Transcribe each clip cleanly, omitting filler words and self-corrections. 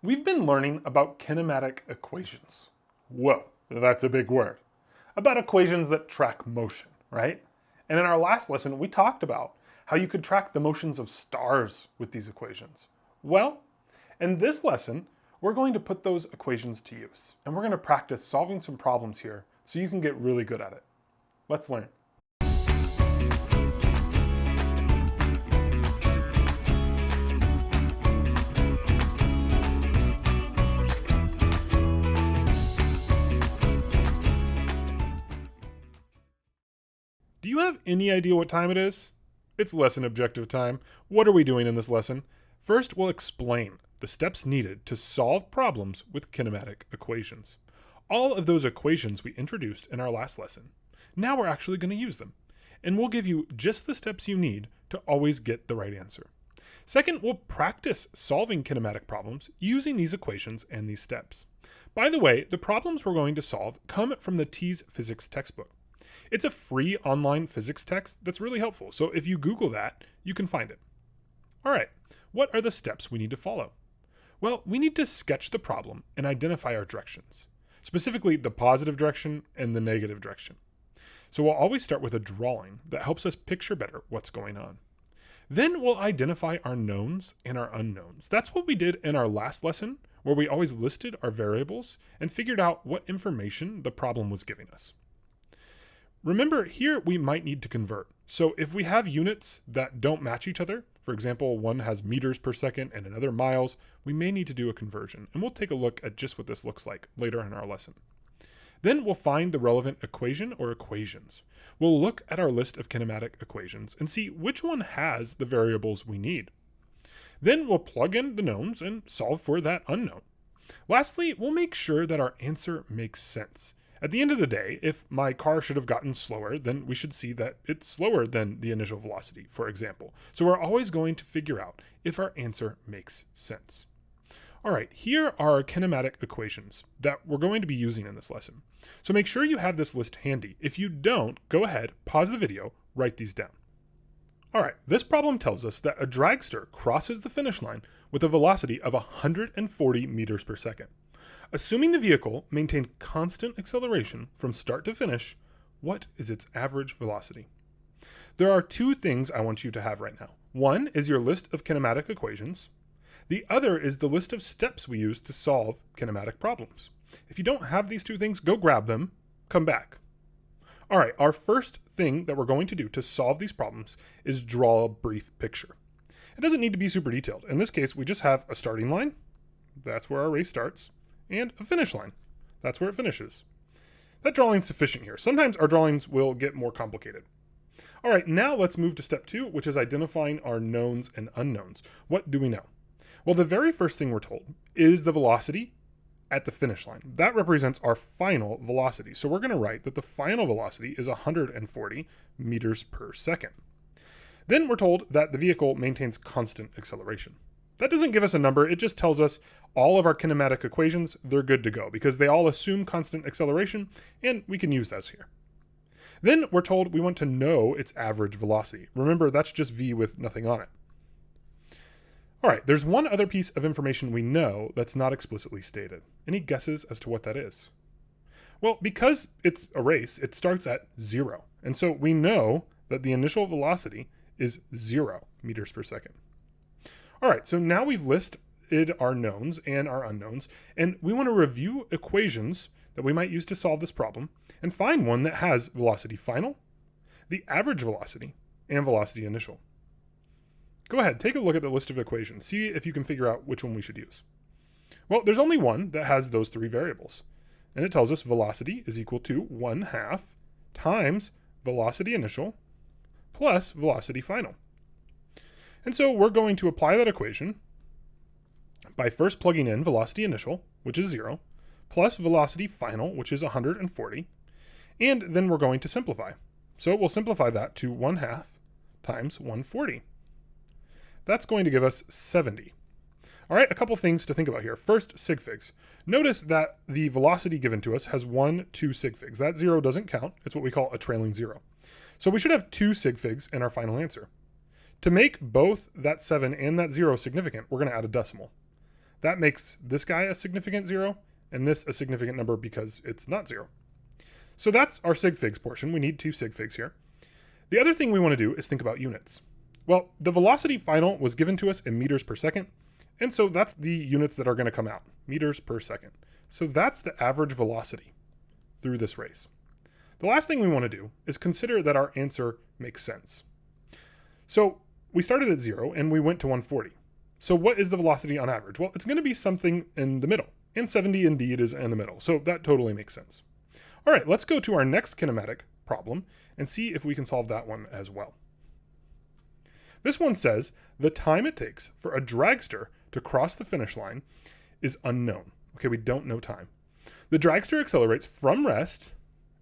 We've been learning about kinematic equations. Whoa, that's a big word. About equations that track motion, right? And in our last lesson, we talked about how you could track the motions of stars with these equations. Well, in this lesson, we're going to put those equations to use, and we're going to practice solving some problems here so you can get really good at it. Let's learn. Do you have any idea what time it is? It's lesson objective time. What are we doing in this lesson? First, we'll explain the steps needed to solve problems with kinematic equations. All of those equations we introduced in our last lesson. Now we're actually going to use them. And we'll give you just the steps you need to always get the right answer. Second, we'll practice solving kinematic problems using these equations and these steps. By the way, the problems we're going to solve come from the TEAS physics textbook. It's a free online physics text that's really helpful, so if you Google that, you can find it. All right, what are the steps we need to follow? Well, we need to sketch the problem and identify our directions, specifically the positive direction and the negative direction. So we'll always start with a drawing that helps us picture better what's going on. Then we'll identify our knowns and our unknowns. That's what we did in our last lesson, where we always listed our variables and figured out what information the problem was giving us. Remember, here we might need to convert. So if we have units that don't match each other, for example, one has meters per second and another miles, we may need to do a conversion. And we'll take a look at just what this looks like later in our lesson. Then we'll find the relevant equation or equations. We'll look at our list of kinematic equations and see which one has the variables we need. Then we'll plug in the knowns and solve for that unknown. Lastly, we'll make sure that our answer makes sense. At the end of the day, if my car should have gotten slower, then we should see that it's slower than the initial velocity, for example. So we're always going to figure out if our answer makes sense. All right, here are our kinematic equations that we're going to be using in this lesson. So make sure you have this list handy. If you don't, go ahead, pause the video, write these down. All right, this problem tells us that a dragster crosses the finish line with a velocity of 140 meters per second. Assuming the vehicle maintained constant acceleration from start to finish, what is its average velocity? There are two things I want you to have right now. One is your list of kinematic equations. The other is the list of steps we use to solve kinematic problems. If you don't have these two things, go grab them, come back. All right, our first thing that we're going to do to solve these problems is draw a brief picture. It doesn't need to be super detailed. In this case, we just have a starting line. That's where our race starts. And a finish line. That's where it finishes. That drawing's sufficient here. Sometimes our drawings will get more complicated. All right, now let's move to step 2, which is identifying our knowns and unknowns. What do we know? Well, the very first thing we're told is the velocity at the finish line. That represents our final velocity. So we're going to write that the final velocity is 140 meters per second. Then we're told that the vehicle maintains constant acceleration. That doesn't give us a number, it just tells us all of our kinematic equations, they're good to go because they all assume constant acceleration and we can use those here. Then we're told we want to know its average velocity. Remember, that's just v with nothing on it. All right, there's one other piece of information we know that's not explicitly stated. Any guesses as to what that is? Well, because it's a race, it starts at 0. And so we know that the initial velocity is 0 meters per second. All right, so now we've listed our knowns and our unknowns, and we want to review equations that we might use to solve this problem and find one that has velocity final, the average velocity, and velocity initial. Go ahead, take a look at the list of equations. See if you can figure out which one we should use. Well, there's only one that has those three variables, and it tells us velocity is equal to 1/2 times velocity initial plus velocity final. And so we're going to apply that equation by first plugging in velocity initial, which is 0, plus velocity final, which is 140, and then we're going to simplify. So we'll simplify that to 1/2 times 140. That's going to give us 70. All right, a couple things to think about here. First, sig figs. Notice that the velocity given to us has 2 sig figs. That 0 doesn't count. It's what we call a trailing 0. So we should have 2 sig figs in our final answer. To make both that 7 and that 0 significant, we're going to add a decimal. That makes this guy a significant 0, and this a significant number because it's not 0. So that's our sig figs portion. We need 2 sig figs here. The other thing we want to do is think about units. Well, the velocity final was given to us in meters per second, and so that's the units that are going to come out, meters per second. So that's the average velocity through this race. The last thing we want to do is consider that our answer makes sense. So we started at 0 and we went to 140. So what is the velocity on average? Well, it's going to be something in the middle, and 70 indeed is in the middle. So that totally makes sense. All right, let's go to our next kinematic problem and see if we can solve that one as well. This one says the time it takes for a dragster to cross the finish line is unknown. Okay, we don't know time. The dragster accelerates from rest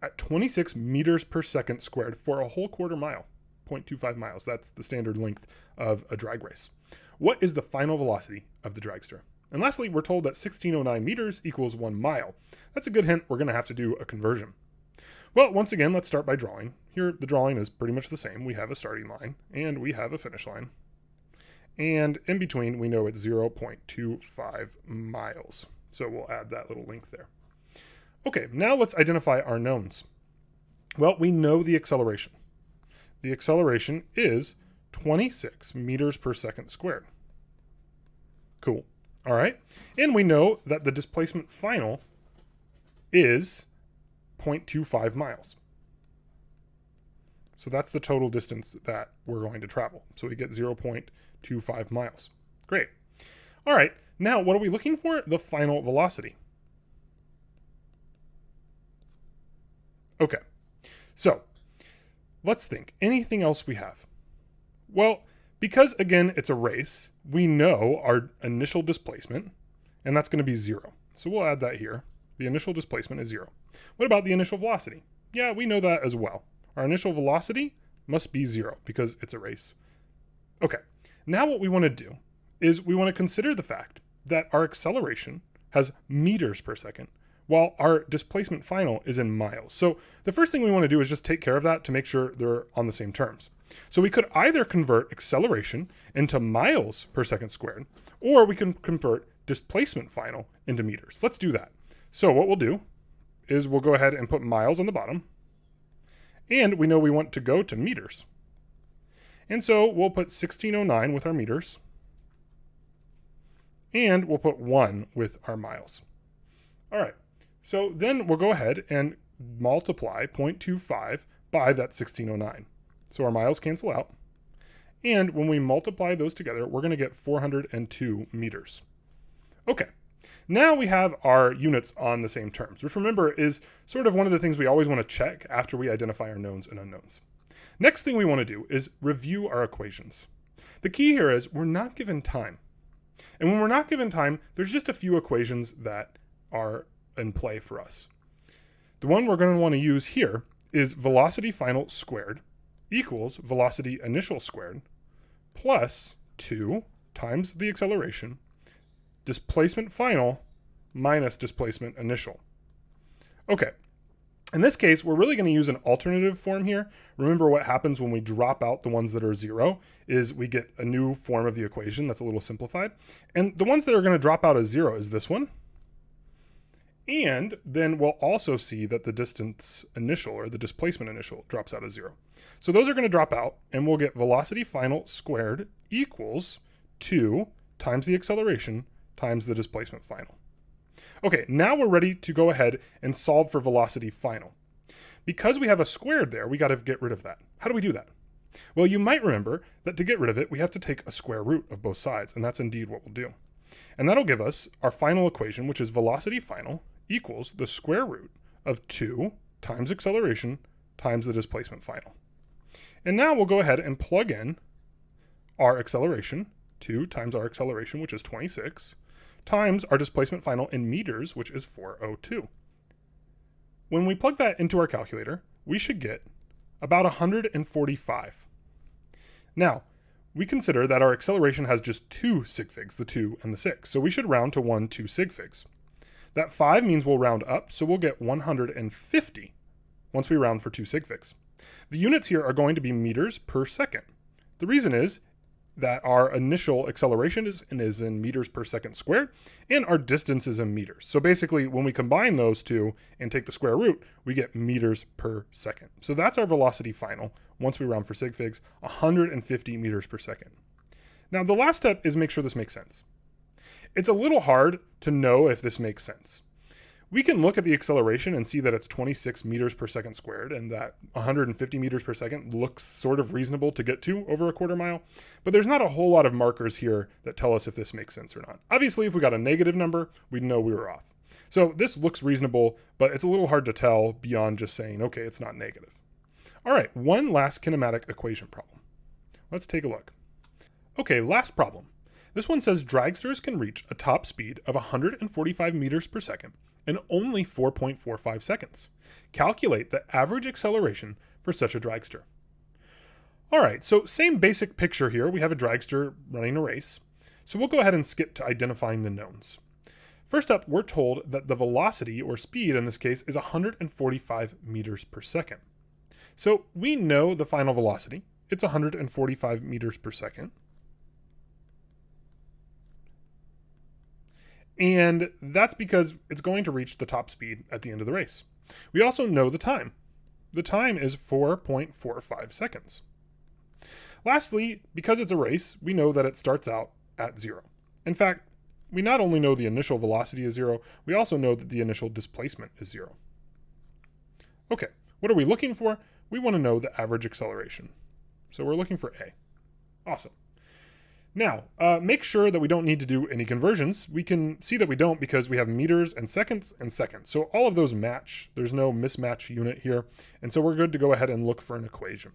at 26 meters per second squared for a whole quarter mile, 0.25 miles. That's the standard length of a drag race. What is the final velocity of the dragster? And lastly, we're told that 1609 meters equals 1 mile. That's a good hint we're going to have to do a conversion. Well, once again, let's start by drawing. Here, the drawing is pretty much the same. We have a starting line and we have a finish line. And in between, we know it's 0.25 miles. So we'll add that little link there. Okay, now let's identify our knowns. Well, we know the acceleration. The acceleration is 26 meters per second squared. Cool. All right. And we know that the displacement final is 0.25 miles. So that's the total distance that we're going to travel. So we get 0.25 miles. Great. All right. Now, what are we looking for? The final velocity. Okay. So let's think. Anything else we have? Well, because again, it's a race, we know our initial displacement, and that's going to be 0. So we'll add that here. The initial displacement is 0. What about the initial velocity? Yeah, we know that as well. Our initial velocity must be 0 because it's a race. Okay, now what we want to do is we want to consider the fact that our acceleration has meters per second, while our displacement final is in miles. So the first thing we want to do is just take care of that to make sure they're on the same terms. So we could either convert acceleration into miles per second squared, or we can convert displacement final into meters. Let's do that. So what we'll do is we'll go ahead and put miles on the bottom, and we know we want to go to meters. And so we'll put 1609 with our meters, and we'll put 1 with our miles. All right, so then we'll go ahead and multiply 0.25 by that 1609. So our miles cancel out. And when we multiply those together, we're going to get 402 meters. Okay, now we have our units on the same terms, which remember is sort of one of the things we always want to check after we identify our knowns and unknowns. Next thing we want to do is review our equations. The key here is we're not given time. And when we're not given time, there's just a few equations that are in play for us. The one we're going to want to use here is velocity final squared equals velocity initial squared plus 2 times the acceleration displacement final minus displacement initial. Okay, in this case, we're really going to use an alternative form here. Remember what happens when we drop out the ones that are 0 is we get a new form of the equation that's a little simplified. And the ones that are going to drop out as 0 is this one. And then we'll also see that the distance initial or the displacement initial drops out as 0. So those are going to drop out and we'll get velocity final squared equals 2 times the acceleration times the displacement final. Okay, now we're ready to go ahead and solve for velocity final. Because we have a squared there, we got to get rid of that. How do we do that? Well, you might remember that to get rid of it, we have to take a square root of both sides, and that's indeed what we'll do. And that'll give us our final equation, which is velocity final equals the square root of 2 times acceleration times the displacement final. And now we'll go ahead and plug in our acceleration, 2 times our acceleration, which is 26, times our displacement final in meters, which is 402. When we plug that into our calculator, we should get about 145. Now, we consider that our acceleration has just 2 sig figs, the 2 and the 6, so we should round to 2 sig figs. That 5 means we'll round up, so we'll get 150 once we round for 2 sig figs. The units here are going to be meters per second. The reason is that our initial acceleration is in meters per second squared, and our distance is in meters. So basically, when we combine those two and take the square root, we get meters per second. So that's our velocity final, once we round for sig figs, 150 meters per second. Now, the last step is make sure this makes sense. It's a little hard to know if this makes sense. We can look at the acceleration and see that it's 26 meters per second squared, and that 150 meters per second looks sort of reasonable to get to over a quarter mile, but there's not a whole lot of markers here that tell us if this makes sense or not. Obviously, if we got a negative number, we'd know we were off. So this looks reasonable, but it's a little hard to tell beyond just saying, okay, it's not negative. All right, one last kinematic equation problem. Let's take a look. Okay, last problem. This one says dragsters can reach a top speed of 145 meters per second in only 4.45 seconds. Calculate the average acceleration for such a dragster. All right, so same basic picture here. We have a dragster running a race. So we'll go ahead and skip to identifying the knowns. First up, we're told that the velocity, or speed in this case, is 145 meters per second. So we know the final velocity. It's 145 meters per second. And that's because it's going to reach the top speed at the end of the race. We also know the time. The time is 4.45 seconds. Lastly, because it's a race, we know that it starts out at 0. In fact, we not only know the initial velocity is 0, we also know that the initial displacement is 0. Okay, what are we looking for? We want to know the average acceleration. So we're looking for A. Awesome. Now, make sure that we don't need to do any conversions. We can see that we don't because we have meters and seconds. So all of those match. There's no mismatch unit here. And so we're good to go ahead and look for an equation.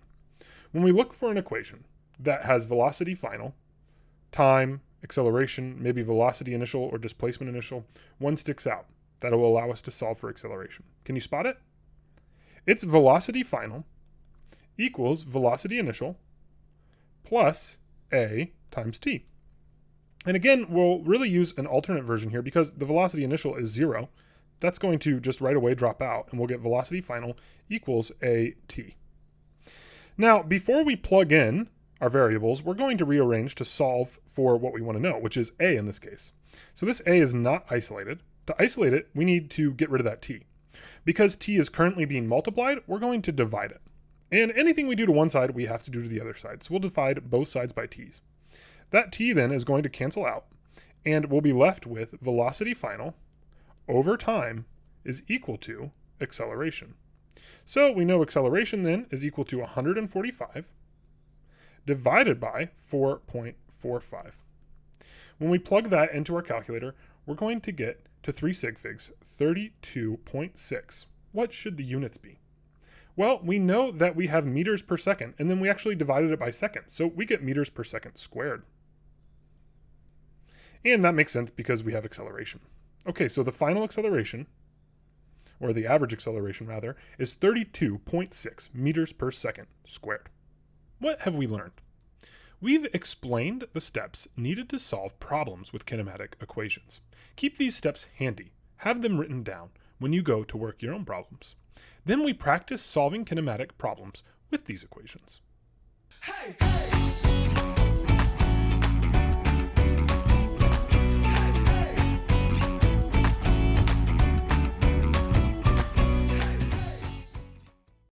When we look for an equation that has velocity final, time, acceleration, maybe velocity initial or displacement initial, one sticks out. That will allow us to solve for acceleration. Can you spot it? It's velocity final equals velocity initial plus A times t. And again, we'll really use an alternate version here because the velocity initial is 0. That's going to just right away drop out, and we'll get velocity final equals at. Now, before we plug in our variables, we're going to rearrange to solve for what we want to know, which is a in this case. So this a is not isolated. To isolate it, we need to get rid of that t. Because t is currently being multiplied, we're going to divide it. And anything we do to one side, we have to do to the other side. So we'll divide both sides by t's. That t then is going to cancel out, and we'll be left with velocity final over time is equal to acceleration. So we know acceleration then is equal to 145 divided by 4.45. When we plug that into our calculator, we're going to get to 3 sig figs, 32.6. What should the units be? Well, we know that we have meters per second, and then we actually divided it by seconds, so we get meters per second squared. And that makes sense because we have acceleration. Okay, so the final acceleration, or the average acceleration rather, is 32.6 meters per second squared. What have we learned? We've explained the steps needed to solve problems with kinematic equations. Keep these steps handy. Have them written down when you go to work your own problems. Then we practice solving kinematic problems with these equations. Hey, hey.